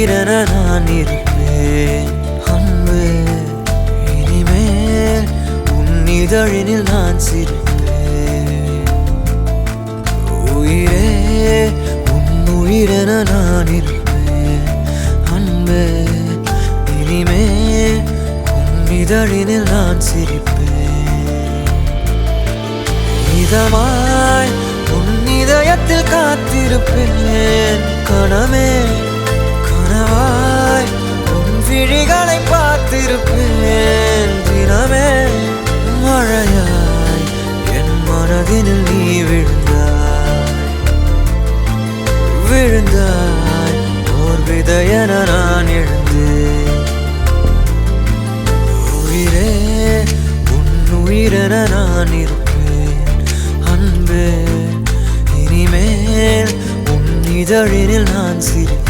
உயிரென நான் இருப்பேன் அன்பே. இனிமேல் உன் இதழினில் நான் சிரிப்பேன். உயிரே உன் உயிரென நான் இருப்பேன் அன்பே. இனிமேல் உன் இதழினில் நான் சிரிப்பேன். இதமாய் உன் இதயத்தில் காத்திருப்பேன் கனவே. கனவாய் உன் விழிகளை பார்த்திருப்பேன் தினமே. மழையாய் என் மனதினில் நீ விழுந்தாய். விழுந்தாய் ஓர் விதையென நான் எழுந்தேன். உயிரே உன் உயிரென நான் இருப்பேன் அன்பே. இனிமேல் உன் இதழினில் நான் சிரிப்பேன்.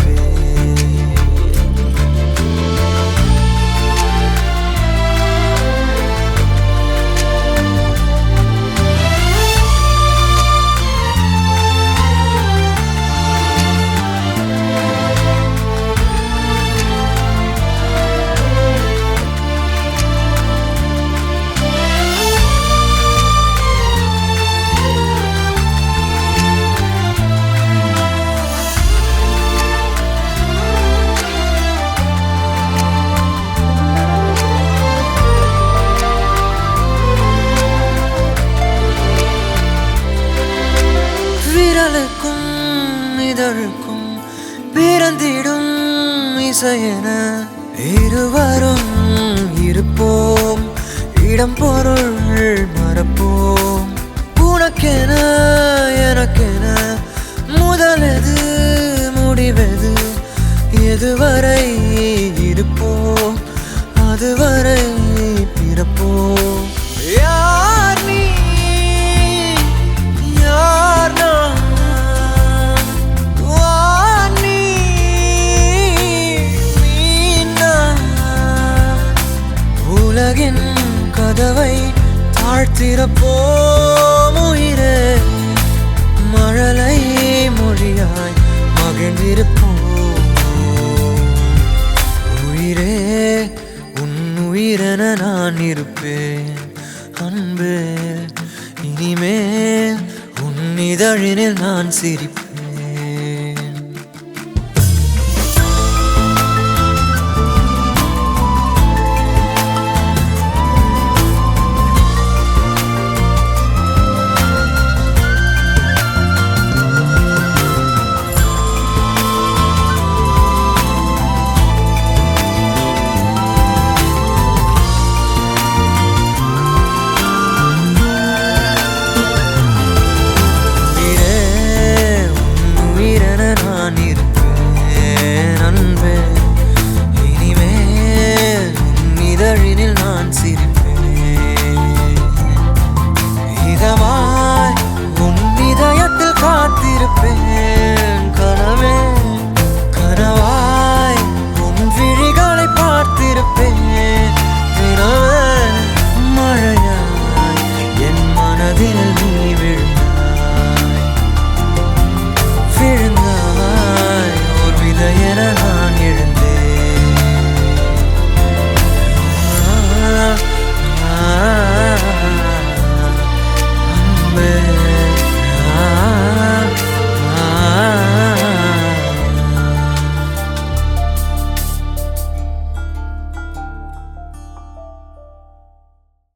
விரலுக்கும் இதழுக்கும் பிறந்திடும் இசையென இருவரும் இருப்போம். இடம் பொருள் மறப்போம். உனக்கென எனக்கென முதலெது முடிவெது. எதுவரை இருப்போம் அதுவரை பிறப்போம். யார் நீ யார் நான். வானி நீ நான். உலகின் கதவை தாழ்த்திறப்போம் உயிரே. மழலை மொழியாய் மகிழ்ந்திருப்போம். உயிரே உன் உயிரென நான் இருப்பேன் அன்பே. இனிமேல் உன் இதழினில் நான் சிரிப்பேன். கனவே கனவாய் உன் விழிகளை பார்த்திருப்பேன் தினமே. மழையாய் என் மனதில்